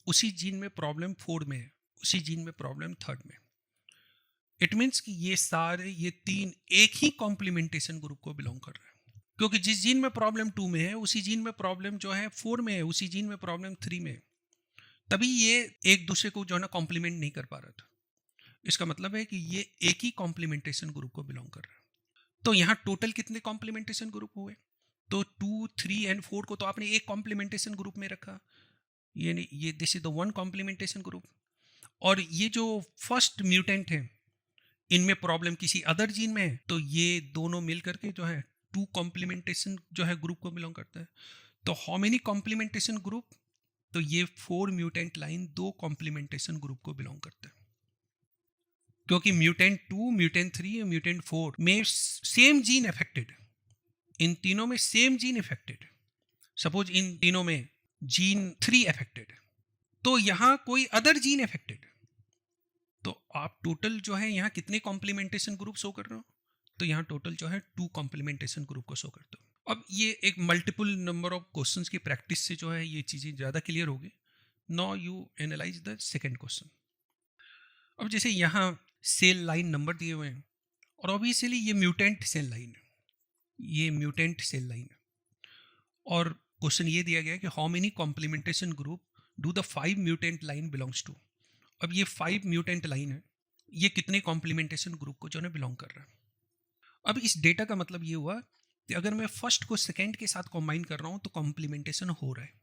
उसी जीन में प्रॉब्लम फोर में है, उसी जीन में प्रॉब्लम थर्ड में। इट मीन्स कि ये तीन एक ही कॉम्प्लीमेंटेशन ग्रुप को बिलोंग कर रहे हैं, क्योंकि जिस जीन में प्रॉब्लम टू में है उसी जीन में प्रॉब्लम जो है फोर में है, उसी जीन में प्रॉब्लम थ्री में है। तभी ये एक दूसरे को जो है ना कॉम्प्लीमेंट नहीं कर पा रहा था। इसका मतलब है कि ये एक ही कॉम्प्लीमेंटेशन ग्रुप को बिलोंग कर रहा है। तो यहाँ टोटल कितने कॉम्प्लीमेंटेशन ग्रुप हुए? तो 2, 3 एंड 4 को तो आपने एक कॉम्प्लीमेंटेशन ग्रुप में रखा, ये this is the one complementation group. और ये जो फर्स्ट म्यूटेंट है इनमें प्रॉब्लम किसी अदर जीन में है तो ये दोनों मिल करके जो है टू कॉम्प्लीमेंटेशन जो है ग्रुप को बिलोंग करता है। तो हाउ मेनी कॉम्प्लीमेंटेशन ग्रुप? तो ये 4 म्यूटेंट लाइन 2 कॉम्प्लीमेंटेशन ग्रुप को बिलोंग करता है, क्योंकि म्यूटेंट 2, म्यूटेंट 3 और म्यूटेंट 4 में सेम जीन अफेक्टेड, इन तीनों में same gene affected. Suppose in तीनों में जीन 3 अफेक्टेड तो यहाँ कोई अदर जीन अफेक्टेड, तो आप टोटल जो है यहाँ कितने कॉम्प्लीमेंटेशन ग्रुप शो कर रहे हो? तो यहाँ टोटल जो है 2 कॉम्प्लीमेंटेशन ग्रुप को शो करते हो। अब ये एक मल्टीपल नंबर ऑफ क्वेश्चंस की प्रैक्टिस से जो है ये चीज़ें ज़्यादा क्लियर होगी। Now you analyse the second question. अब जैसे यहाँ सेल लाइन नंबर दिए हुए हैं और ऑब्वियसली ये म्यूटेंट सेल लाइन है, ये म्यूटेंट सेल लाइन है, और क्वेश्चन ये दिया गया है कि how many complementation group do the 5 mutant line belongs to. अब ये 5 म्यूटेंट लाइन है, ये कितने कॉम्प्लीमेंटेशन ग्रुप को जो है बिलोंग कर रहा है। अब इस डेटा का मतलब ये हुआ कि अगर मैं फर्स्ट को सेकेंड के साथ कॉम्बाइन कर रहा हूँ तो कॉम्प्लीमेंटेशन हो रहा है,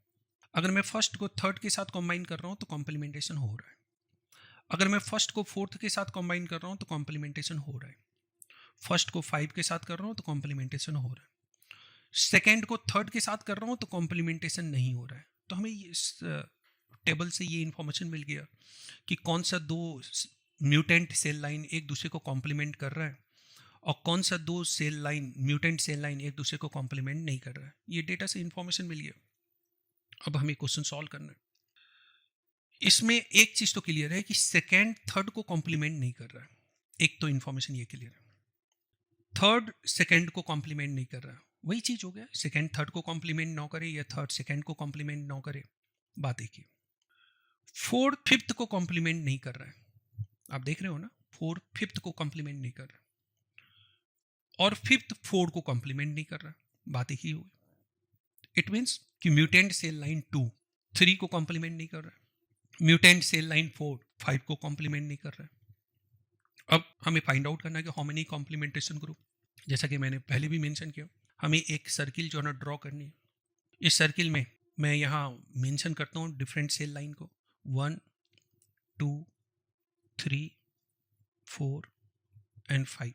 अगर मैं फर्स्ट को थर्ड के साथ कॉम्बाइन कर रहा हूँ तो कॉम्प्लीमेंटेशन हो रहा है, अगर मैं फर्स्ट को फोर्थ के साथ कॉम्बाइन कर रहा हूँ तो कॉम्प्लीमेंटेशन हो रहा है, फर्स्ट को 5 के साथ कर रहा हूँ तो कॉम्प्लीमेंटेशन हो रहा है, सेकेंड को थर्ड के साथ कर रहा हूँ तो कॉम्प्लीमेंटेशन नहीं हो रहा है। तो हमें इस टेबल से ये इन्फॉर्मेशन मिल गया कि कौन सा दो म्यूटेंट सेल लाइन एक दूसरे को कॉम्प्लीमेंट कर रहा है और कौन सा दो cell line mutant cell line एक दूसरे को कॉम्प्लीमेंट नहीं कर रहा है। ये डेटा से इन्फॉर्मेशन मिल गया। अब हमें क्वेश्चन सॉल्व करना है। इसमें एक चीज तो क्लियर है कि सेकेंड थर्ड को कॉम्प्लीमेंट नहीं कर रहा है, एक तो इन्फॉर्मेशन ये क्लियर है। थर्ड सेकेंड को कॉम्प्लीमेंट नहीं कर रहा, वही चीज हो गया, सेकेंड थर्ड को कॉम्प्लीमेंट ना करे या थर्ड सेकेंड को कॉम्प्लीमेंट ना करे, बात एक ही। फोर्थ फिफ्थ को कॉम्प्लीमेंट नहीं कर रहा है, आप देख रहे हो ना, फोर्थ फिफ्थ को कॉम्प्लीमेंट नहीं कर रहा और फिफ्थ फोर्थ को कॉम्प्लीमेंट नहीं कर रहा, बात एक ही हुई। इट मीन्स कि म्यूटेंट सेल लाइन 2 3 को कॉम्प्लीमेंट नहीं कर रहा, म्यूटेंट सेल लाइन 4 5 को कॉम्प्लीमेंट नहीं कर रहा है। अब हमें फाइंड आउट करना है कि हाउ मेनी कॉम्प्लीमेंटेशन ग्रुप। जैसा कि मैंने पहले भी मेंशन किया, हमें एक सर्किल जो है ना ड्रॉ करनी है। इस सर्किल में मैं यहाँ मेंशन करता हूँ डिफरेंट सेल लाइन को 1 2 3 4 and 5,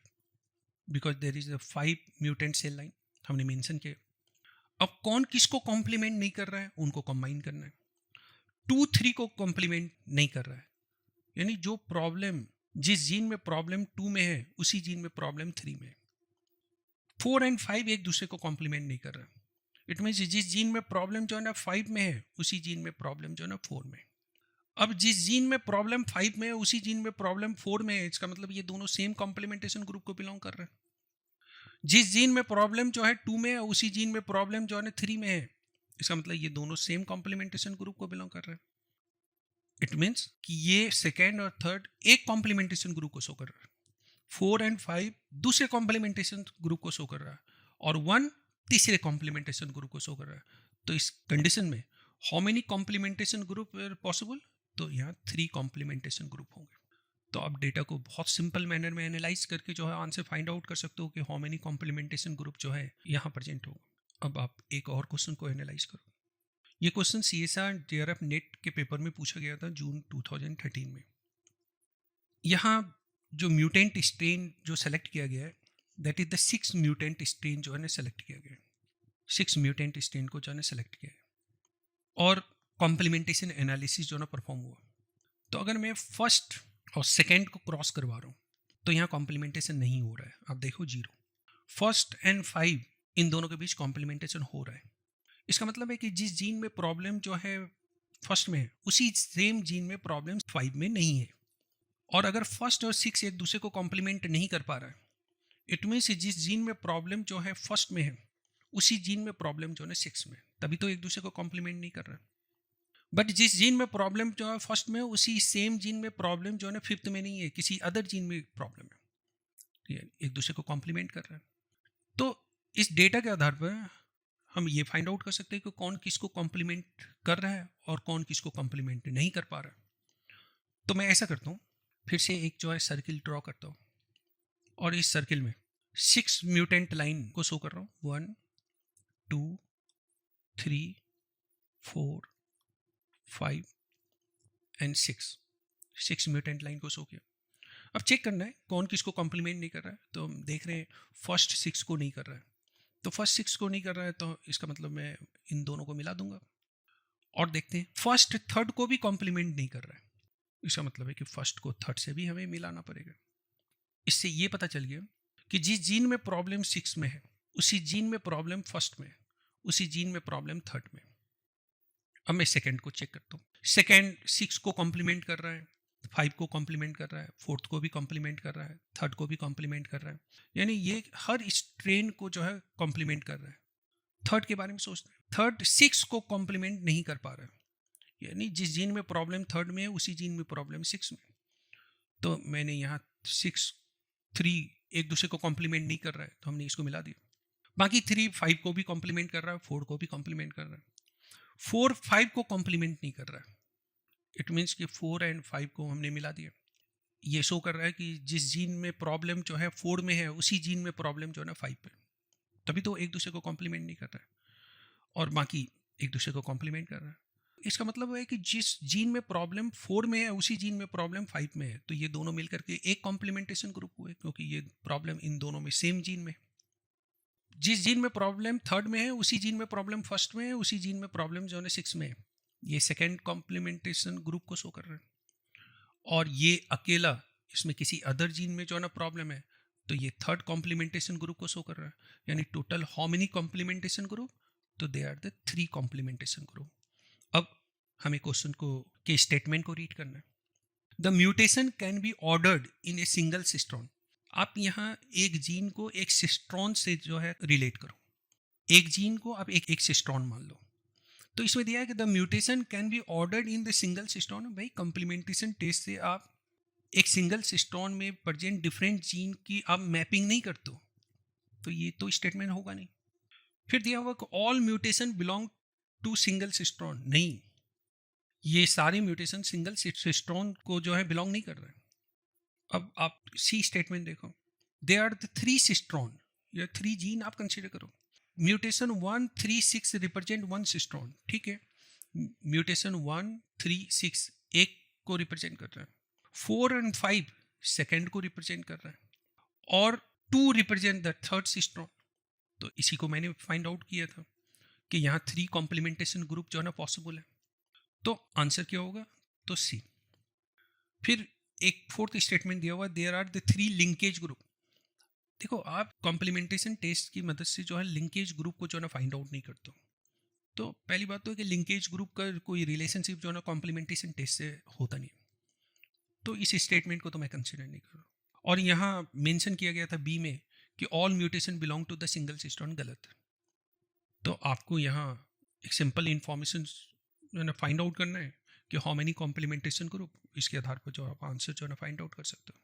because there is a 5 mutant cell line हमने मेंशन किया। अब कौन किसको कॉम्प्लीमेंट नहीं कर रहा है, उनको कंबाइन करना है। 2 3 को कॉम्प्लीमेंट नहीं कर रहा है, यानी जो प्रॉब्लम जिस जीन में प्रॉब्लम 2 में है उसी जीन में प्रॉब्लम 3 में है। 4 एंड 5 एक दूसरे को कॉम्प्लीमेंट नहीं कर रहा। इट मीन्स जिस जीन में प्रॉब्लम जो है ना 5 में है उसी जीन में प्रॉब्लम जो है ना 4 में। अब जिस जीन में प्रॉब्लम 5 में है उसी जीन में प्रॉब्लम 4 में है, इसका मतलब ये दोनों सेम कॉम्प्लीमेंटेशन ग्रुप को बिलोंग कर रहे हैं। जिस जीन में प्रॉब्लम जो है 2 में है उसी जीन में प्रॉब्लम जो है ना 3 में है, इसका मतलब ये दोनों सेम कॉम्प्लीमेंटेशन ग्रुप को बिलोंग कर रहे हैं। इट मीन्स कि ये सेकेंड और थर्ड एक कॉम्प्लीमेंटेशन ग्रुप को शो कर रहा है, 4 एंड 5 दूसरे कॉम्प्लीमेंटेशन ग्रुप को शो कर रहा है और 1 तीसरे कॉम्प्लीमेंटेशन ग्रुप को शो कर रहा है। तो इस कंडीशन में how many complementation group possible? तो यहाँ 3 कॉम्प्लीमेंटेशन ग्रुप होंगे। तो आप डेटा को बहुत सिंपल मैनर में एनालाइज करके जो है आंसर फाइंड आउट कर सकते हो कि हाउ मेनी कॉम्प्लीमेंटेशन ग्रुप जो है यहाँ प्रेजेंट होगा। अब आप एक और क्वेश्चन को एनालाइज करो। ये क्वेश्चन CSR JRF नेट के पेपर में पूछा गया था जून 2013 में। यहाँ जो म्यूटेंट स्ट्रेन जो सेलेक्ट किया गया है that is the 6 mutant strain जो है सेलेक्ट किया गया है। 6 म्यूटेंट स्ट्रेन को जो है सेलेक्ट किया है और कॉम्प्लीमेंटेशन एनालिसिस जो है परफॉर्म हुआ। तो अगर मैं फर्स्ट और सेकेंड को क्रॉस करवा रहा हूँ तो यहाँ कॉम्प्लीमेंटेशन नहीं हो रहा है। आप देखो 0। फर्स्ट एंड 5 इन दोनों के बीच कॉम्प्लीमेंटेशन हो रहा है। इसका मतलब है कि जिस जीन में प्रॉब्लम जो है फर्स्ट में है उसी सेम जीन में प्रॉब्लम 5 में नहीं है। और अगर फर्स्ट और 6 एक दूसरे को कॉम्प्लीमेंट नहीं कर पा रहा है इट मीन्स जिस जीन में प्रॉब्लम जो है फर्स्ट में है उसी जीन में प्रॉब्लम जो है 6 में, तभी तो एक दूसरे को कॉम्प्लीमेंट नहीं कर रहा है। बट जिस जीन में प्रॉब्लम जो है फर्स्ट में उसी सेम जीन में प्रॉब्लम जो है 5th में नहीं है, किसी अदर जीन में प्रॉब्लम है, एक दूसरे को कॉम्प्लीमेंट कर रहा है। तो इस डेटा के आधार पर हम ये फाइंड आउट कर सकते हैं कि कौन किसको कॉम्प्लीमेंट कर रहा है और कौन किसको कॉम्प्लीमेंट नहीं कर पा रहा है। तो मैं ऐसा करता हूँ, फिर से एक जो है सर्किल ड्रॉ करता हूँ और इस सर्किल में 6 म्यूटेंट लाइन को शो कर रहा हूँ। 1 2 3 4 5 एंड 6 म्यूटेंट लाइन को शो किया। अब चेक करना है कौन किसको कॉम्प्लीमेंट नहीं कर रहा है। तो हम देख रहे हैं फर्स्ट 6 को नहीं कर रहा है, तो फर्स्ट 6 को नहीं कर रहा है तो इसका मतलब मैं इन दोनों को मिला दूंगा। और देखते हैं फर्स्ट थर्ड को भी कॉम्प्लीमेंट नहीं कर रहा है, इसका मतलब है कि फर्स्ट को थर्ड से भी हमें मिलाना पड़ेगा। इससे ये पता चल गया कि जिस जीन में प्रॉब्लम 6 में है उसी जीन में प्रॉब्लम फर्स्ट में है, उसी जीन में प्रॉब्लम थर्ड में। अब मैं सेकेंड को चेक करता हूँ। सेकेंड 6 को कॉम्प्लीमेंट कर रहा है, 5 को कॉम्प्लीमेंट कर रहा है, 4th को भी कॉम्प्लीमेंट कर रहा है, थर्ड को भी कॉम्प्लीमेंट कर रहा है। यानी ये हर स्ट्रेन को जो है कॉम्प्लीमेंट कर रहा है। थर्ड के बारे में सोचते हैं, थर्ड 6 को कॉम्प्लीमेंट नहीं कर पा रहा है, यानी जिस जीन में प्रॉब्लम थर्ड में है उसी जीन में प्रॉब्लम 6 में। तो मैंने यहाँ 6 3 एक दूसरे को कॉम्प्लीमेंट नहीं कर रहा है तो हमने इसको मिला दिया। बाकी 3 5 को भी कॉम्प्लीमेंट कर रहा है, 4 को भी कॉम्प्लीमेंट कर रहा है, 4 5 को कॉम्प्लीमेंट नहीं कर रहा है। इट मीन्स कि 4 एंड 5 को हमने मिला दिया। ये शो कर रहा है कि जिस जीन में प्रॉब्लम जो है 4 में है उसी जीन में प्रॉब्लम जो है ना 5 पे, तभी तो एक दूसरे को कॉम्प्लीमेंट नहीं कर रहा है और बाकी एक दूसरे को कॉम्प्लीमेंट कर रहा है। इसका मतलब है कि जिस जीन में प्रॉब्लम 4 में है उसी जीन में प्रॉब्लम 5 में है, तो ये दोनों मिलकर के एक कॉम्प्लीमेंटेशन ग्रुप हुए, क्योंकि ये प्रॉब्लम इन दोनों में सेम जीन में। जिस जीन में प्रॉब्लम थर्ड में है उसी जीन में प्रॉब्लम फर्स्ट में है, उसी जीन में प्रॉब्लम जो है 6 में है। ये सेकेंड कॉम्प्लीमेंटेशन ग्रुप को शो कर रहा है। और ये अकेला इसमें किसी अदर जीन में जो है ना प्रॉब्लम है तो ये थर्ड कॉम्प्लीमेंटेशन ग्रुप को शो कर रहा है। यानी total how many complementation group, तो they are the 3 complementation group. अब हमें क्वेश्चन को के स्टेटमेंट को रीड करना है। The mutation can be ordered in a single cistron. आप यहाँ एक जीन को एक सिस्ट्रॉन से जो है रिलेट करो, एक जीन को आप एक सिस्ट्रॉन मान लो। तो इसमें दिया है कि the mutation can be ordered in the single cistron. भाई कॉम्प्लीमेंटेशन टेस्ट से आप एक सिंगल सिस्ट्रॉन में प्रेजेंट डिफरेंट जीन की आप मैपिंग नहीं करते हो, तो ये तो स्टेटमेंट होगा नहीं। फिर दिया हुआ कि all mutation belong to single cistron. नहीं, ये सारे म्यूटेशन सिंगल सिस्ट्रॉन को जो है बिलोंग नहीं कर रहे हैं। अब आप सी स्टेटमेंट देखो, दे आर द 3 सिस्ट्रॉन, या 3 जीन आप कंसिडर करो। म्यूटेशन 1 3 6 रिप्रेजेंट 1 सिस्ट्रॉन, ठीक है। म्यूटेशन 1 3 6 एक को रिप्रेजेंट कर रहा है, 4 एंड 5 सेकेंड को रिप्रेजेंट कर रहा है और 2 रिप्रेजेंट द थर्ड सिस्ट्रॉन। तो इसी को मैंने फाइंड आउट किया था कि यहाँ 3 कॉम्प्लीमेंटेशन ग्रुप जो है ना पॉसिबल है। तो आंसर क्या होगा, तो सी। फिर एक 4th स्टेटमेंट दिया हुआ, there are the 3 linkage group. देखो आप कॉम्प्लीमेंटेशन टेस्ट की मदद से जो है लिंकेज ग्रुप को जो है ना फाइंड आउट नहीं करते हो। तो पहली बात तो है कि लिंकेज ग्रुप का कोई रिलेशनशिप जो है ना कॉम्प्लीमेंटेशन टेस्ट से होता नहीं, तो इस स्टेटमेंट को तो मैं कंसिडर नहीं कर रहा। और यहाँ मेंशन किया गया था बी में कि all mutation belong to the single cistron, गलत। तो आपको यहाँ एक सिंपल इंफॉर्मेशन जो है ना फाइंड आउट करना है कि हाउ मेनी कॉम्प्लीमेंटेशन ग्रुप, इसके आधार पर जो आप आंसर जो है ना फाइंड आउट कर सकते हो।